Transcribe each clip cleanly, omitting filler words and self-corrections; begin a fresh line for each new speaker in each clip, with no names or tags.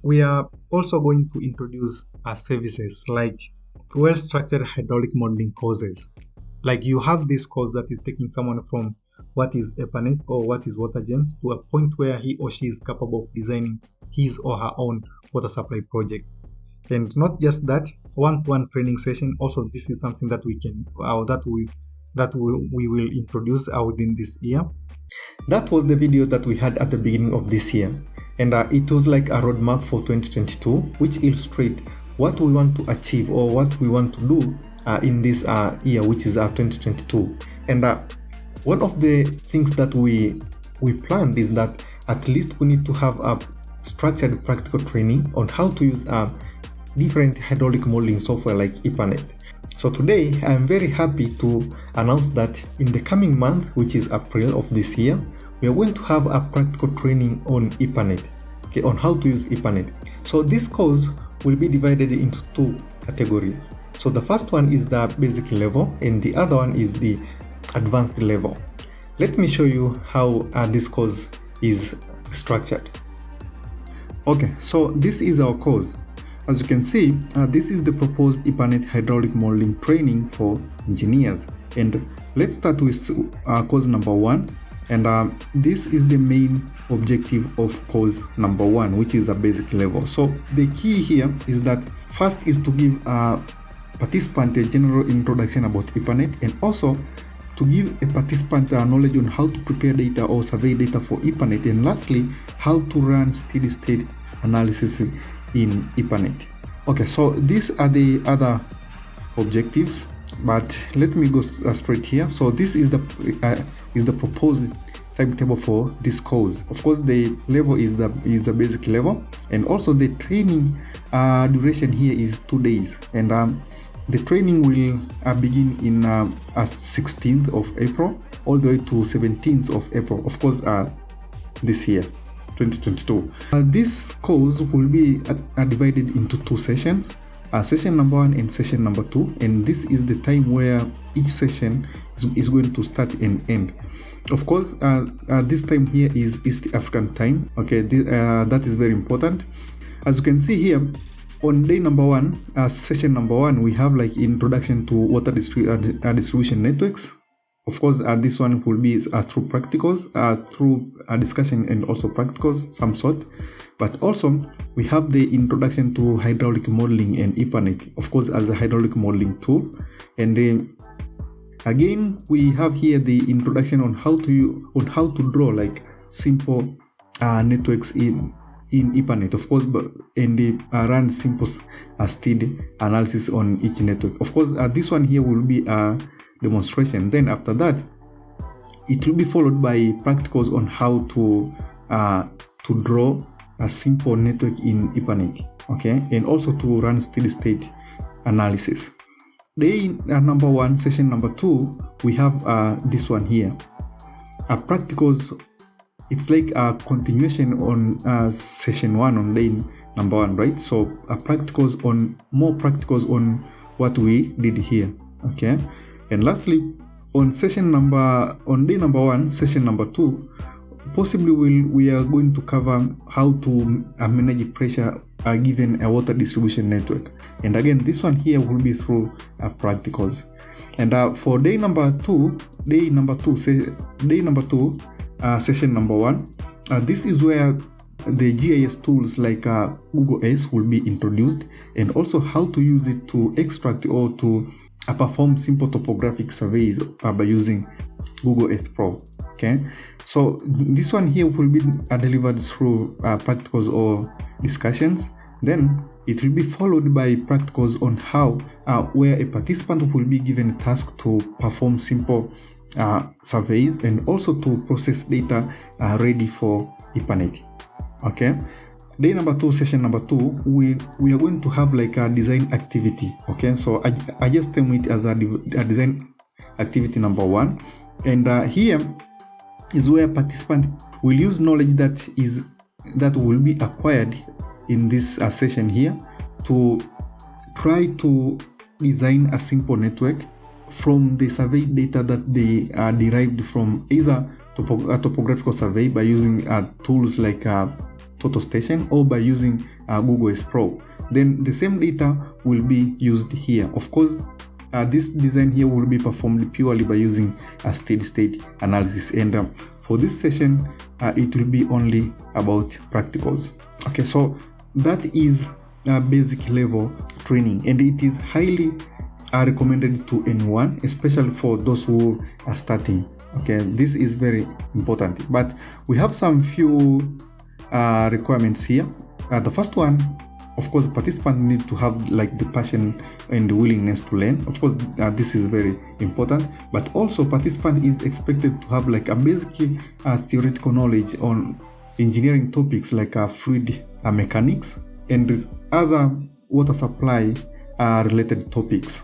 we are also going to introduce services like well-structured hydraulic modeling courses. Like you have this course that is taking someone from what is EPANET or what is WaterGEMS to a point where he or she is capable of designing his or her own water supply project. And not just that, one-to-one training session. Also, this is something that we will introduce within this year. That was the video that we had at the beginning of this year, and it was like a roadmap for 2022, which illustrates what we want to achieve or what we want to do in this year, which is 2022. And one of the things that we planned is that at least we need to have a structured practical training on how to use different hydraulic modeling software like EPANET. So today I am very happy to announce that in the coming month, which is April of this year, we are going to have a practical training on EPANET, okay, on how to use EPANET. So this course will be divided into two categories. So the first one is the basic level and the other one is the advanced level. Let me show you how this course is structured. Okay, so this is our course. As you can see, this is the proposed EPANET hydraulic modeling training for engineers. And let's start with course number 1. And this is the main objective of course number 1, which is a basic level. So the key here is that first is to give a participant a general introduction about EPANET, and also to give a participant knowledge on how to prepare data or survey data for EPANET, and lastly, how to run steady state analysis in EPANET. Okay, so these are the other objectives, but let me go straight here. So this is the proposed timetable for this course. Of course, the level is the basic level, and also the training duration here is 2 days, and the training will begin in 16th of April all the way to 17th of April, of course, this year 2022. This course will be divided into 2 sessions, session number 1 and session number 2, and this is the time where each session is going to start and end. Of course, this time here is East African time. Okay, that is very important. As you can see here, on day number 1, session number 1, we have like introduction to water distribution networks. Of course, this one will be through practicals, through a discussion and also practicals, some sort. But also, we have the introduction to hydraulic modeling and EPANET, of course, as a hydraulic modeling tool. And then again, we have here the introduction on how to draw like simple networks in EPANET, of course, and they run simple steady analysis on each network. Of course, this one here will be a demonstration. Then after that, it will be followed by practicals on how to draw a simple network in EPANET, okay, and also to run steady state analysis. Day number 1, session number 2, we have this one here, practicals. It's like a continuation on session 1 on day number 1, right? So more practicals on what we did here, okay. And lastly, on day number 1, session number 2, possibly we are going to cover how to manage pressure given a water distribution network. And again, this one here will be through practicals. And for day number 2, session number 1, this is where the GIS tools like Google Earth will be introduced, and also how to use it to extract or to perform simple topographic surveys by using Google Earth Pro. Okay, so this one here will be delivered through practicals or discussions. Then it will be followed by practicals on how where a participant will be given a task to perform simple surveys and also to process data ready for EPANET. Okay, day number 2, session number 2, we are going to have like a design activity. Okay, so I just term it as a design activity number 1, and here is where participant will use knowledge that will be acquired in this session here to try to design a simple network from the survey data that they are derived from either a topographical survey by using tools like Total Station, or by using Google S Pro. Then the same data will be used here. Of course, this design here will be performed purely by using a steady-state analysis, and for this session it will be only about practicals. Okay, so that is a basic level training, and it is highly recommended to anyone, especially for those who are starting. Okay, this is very important, but we have some few requirements here. The first one, of course, participants need to have like the passion and the willingness to learn. Of course, this is very important, but also participant is expected to have like a basic theoretical knowledge on engineering topics like fluid mechanics and other water supply related topics.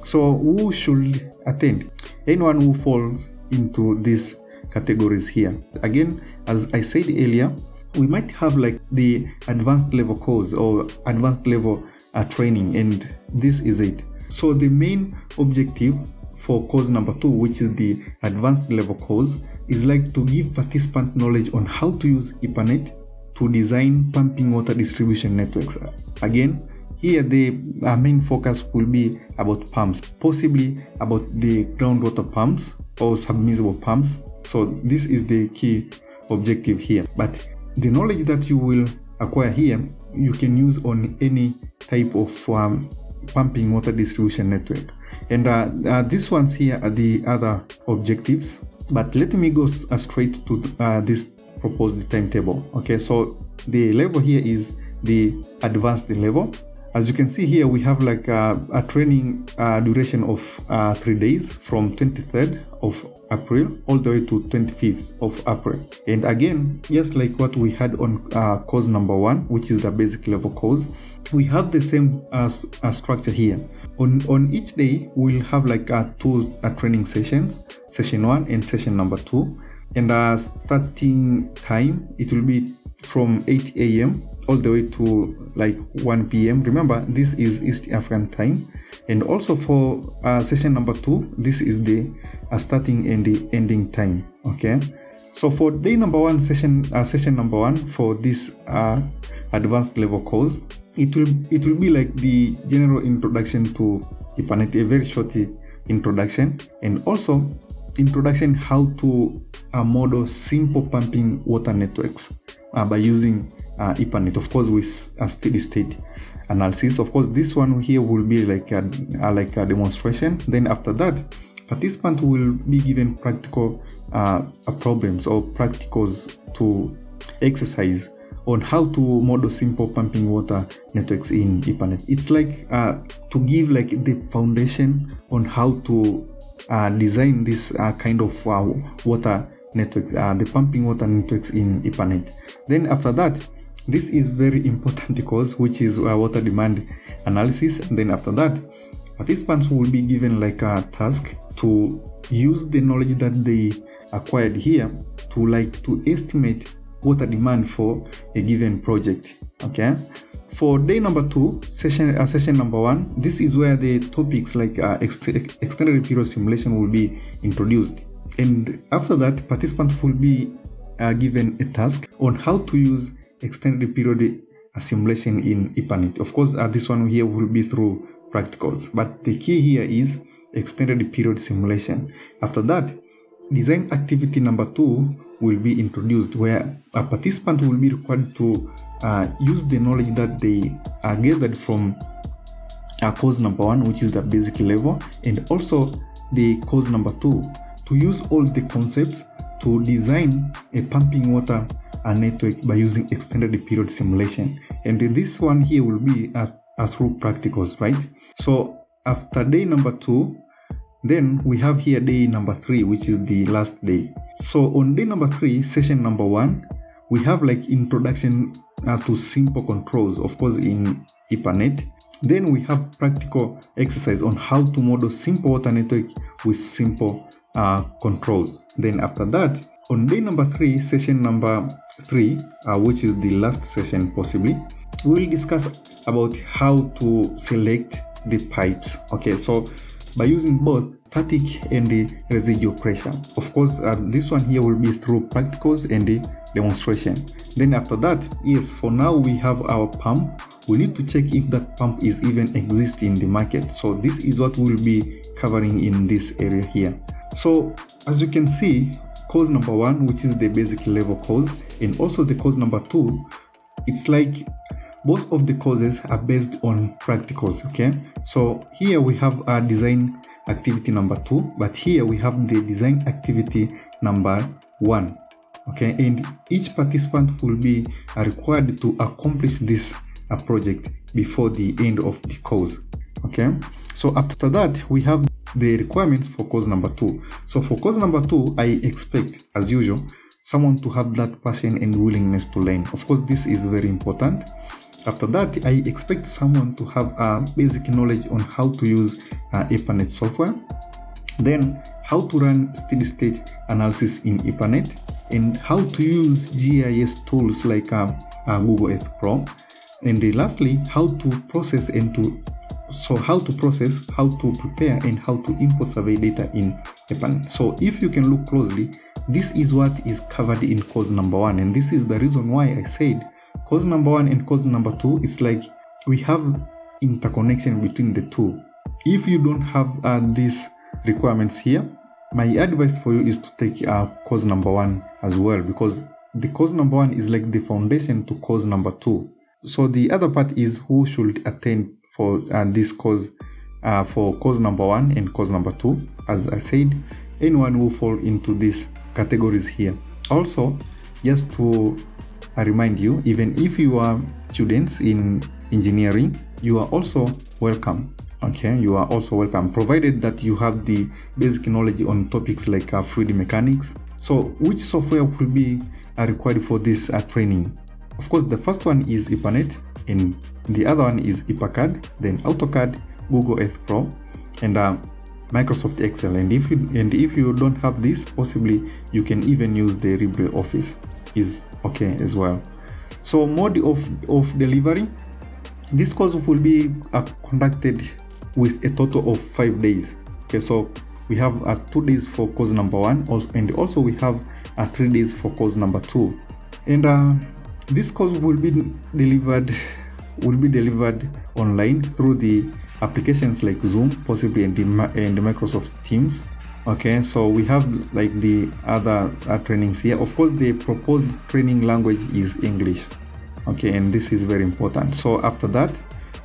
So who should attend? Anyone who falls into these categories here. Again, as I said earlier, we might have like the advanced level course or advanced level training, and this is it. So the main objective for course number 2, which is the advanced level course, is like to give participant knowledge on how to use EPANET to design pumping water distribution networks. Again, here the main focus will be about pumps, possibly about the groundwater pumps or submersible pumps. So this is the key objective here. But the knowledge that you will acquire here, you can use on any type of pumping water distribution network. And these ones here are the other objectives. But let me go straight to this proposed timetable. Okay, so the level here is the advanced level. As you can see here, we have like a training duration of 3 days from 23rd of April all the way to 25th of April. And again, just like what we had on course number 1, which is the basic level course, we have the same structure here. On each day, we'll have like 2 training sessions, session 1 and session number 2. And starting time, it will be from 8 a.m. all the way to like 1 p.m. Remember, this is East African time. And also for session number 2, this is the starting and the ending time. Okay, so for day number 1, session number 1 for this advanced level course, it will be like the general introduction to EPANET, a very short introduction, and also introduction how to model simple pumping water networks by using EPANET, of course with a steady-state analysis. Of course, this one here will be like a demonstration. Then after that, participants will be given practical problems or practicals to exercise on how to model simple pumping water networks in EPANET. It's like to give like the foundation on how to design this kind of water networks, the pumping water networks in EPANET. Then after that, this is very important course, which is water demand analysis. And then after that, participants will be given like a task to use the knowledge that they acquired here to estimate water demand for a given project. Okay, for day number 2, session number 1, this is where the topics like extended period simulation will be introduced. And after that, participants will be given a task on how to use extended period simulation in EPANET. Of course, this one here will be through practicals, but the key here is extended period simulation. After that, design activity number 2 will be introduced, where a participant will be required to use the knowledge that they gathered from course number 1, which is the basic level, and also the course number 2, to use all the concepts to design a pumping water network by using extended period simulation. And this one here will be through practicals, right? So after day number 2, then we have here day number 3, which is the last day. So on day number 3, session number 1, we have like introduction to simple controls, of course in EPANET. Then we have practical exercise on how to model simple water network with simple controls. Then after that, on day number 3, session number 3, which is the last session possibly, we will discuss about how to select the pipes. Okay, so by using both static and the residual pressure. Of course, this one here will be through practicals and the demonstration. Then after that, yes, for now we have our pump. We need to check if that pump is even existing in the market. So this is what we'll be covering in this area here. So as you can see, course number 1, which is the basic level course, and also the course number 2, it's like both of the courses are based on practicals. Okay, so here we have our design activity number 2, but here we have the design activity number 1. Okay, and each participant will be required to accomplish this project before the end of the course. Okay, so after that we have the requirements for course number 2. So for course number 2, I expect, as usual, someone to have that passion and willingness to learn. Of course, this is very important. After that, I expect someone to have a basic knowledge on how to use EPANET software, then how to run steady state analysis in EPANET, and how to use GIS tools like Google Earth Pro, and lastly, how to process, how to prepare, and how to import survey data in EPANET. So if you can look closely, this is what is covered in course number 1, and this is the reason why I said course number 1 and course number 2, it's like we have interconnection between the two. If you don't have these requirements here, my advice for you is to take course number 1 as well, because the course number 1 is like the foundation to course number 2. So the other part is who should attend for this course, for course number 1 and course number 2. As I said, anyone who fall into these categories here. Also, just to remind you, even if you are students in engineering, you are also welcome. Okay, you are also welcome, provided that you have the basic knowledge on topics like fluid mechanics. So which software will be required for this training? Of course, the first one is EPANET, and the other one is EPACAD, then AutoCAD, Google Earth Pro, and Microsoft Excel. And if you don't have this, possibly you can even use the LibreOffice. Is okay as well. So mode of delivery, this course will be conducted with a total of 5 days. Okay, so we have 2 days for course number 1, and also we have 3 days for course number 2. And this course will be delivered online through the applications like Zoom, possibly, and Microsoft Teams. Okay, so we have like the other trainings here. Of course, the proposed training language is English. Okay, and this is very important. So after that,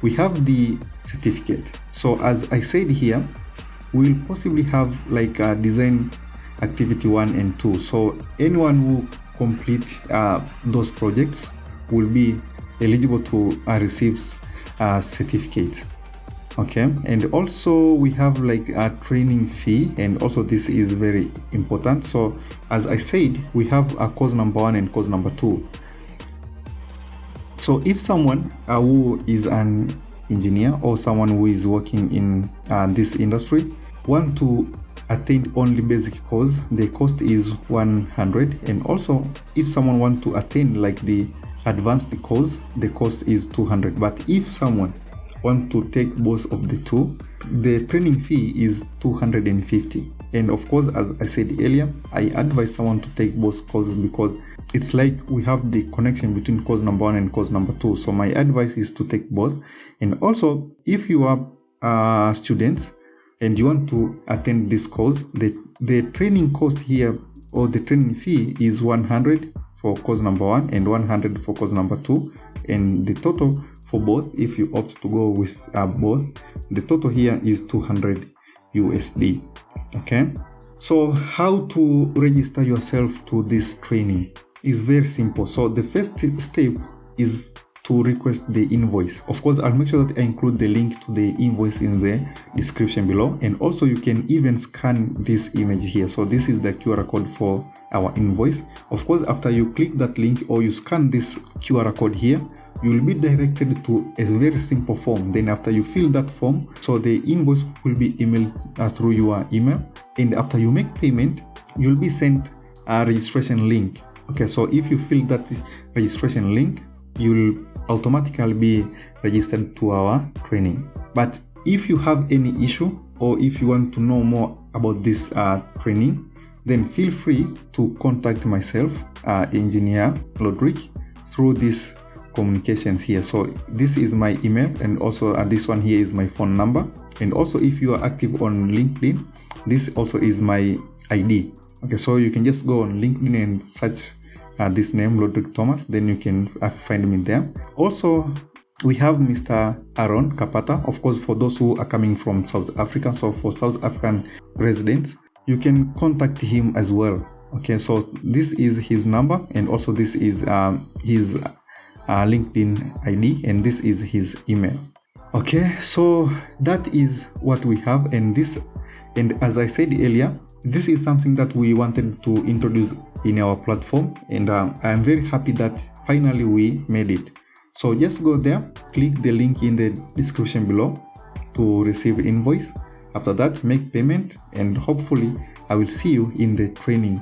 we have the certificate. So as I said here, we'll possibly have like a design activity 1 and 2. So anyone who complete those projects will be eligible to receive certificates. Okay, and also we have like a training fee, and also this is very important. So as I said, we have a course number 1 and course number 2. So if someone who is an engineer or someone who is working in this industry want to attend only basic course, the cost is 100. And also if someone want to attend like the advanced course, the cost is 200. But if someone want to take both of the two, the training fee is 250. And of course, as I said earlier, I advise someone to take both courses because it's like we have the connection between course number 1 and course number 2. So my advice is to take both. And also, if you are students and you want to attend this course, the training cost here, or the training fee, is 100 for course number 1 and 100 for course number 2. And the total for both, if you opt to go with both, the total here is 200 USD. Okay, so how to register yourself to this training is very simple. So the first step is to request the invoice. Of course, I'll make sure that I include the link to the invoice in the description below, and also you can even scan this image here. So this is the QR code for our invoice. Of course, after you click that link or you scan this QR code here, you will be directed to a very simple form. Then after you fill that form, so the invoice will be emailed through your email, and after you make payment, you'll be sent a registration link. Okay, so if you fill that registration link, you'll automatically be registered to our training. But if you have any issue, or if you want to know more about this training, then feel free to contact myself, Engineer Lodrick, through these communications here. So this is my email, and also this one here is my phone number. And also, if you are active on LinkedIn, this also is my ID. Okay, so you can just go on LinkedIn and search this name, Lodrick Thomas, then you can find me there. Also, we have Mr. Aaron Kapata, of course, for those who are coming from South Africa. So for South African residents, you can contact him as well. Okay, so this is his number, and also this is his LinkedIn ID, and this is his email. Okay, so that is what we have, and as I said earlier, this is something that we wanted to introduce in our platform, and I am very happy that finally we made it. So just go there, click the link in the description below to receive invoice. After that, make payment, and hopefully I will see you in the training.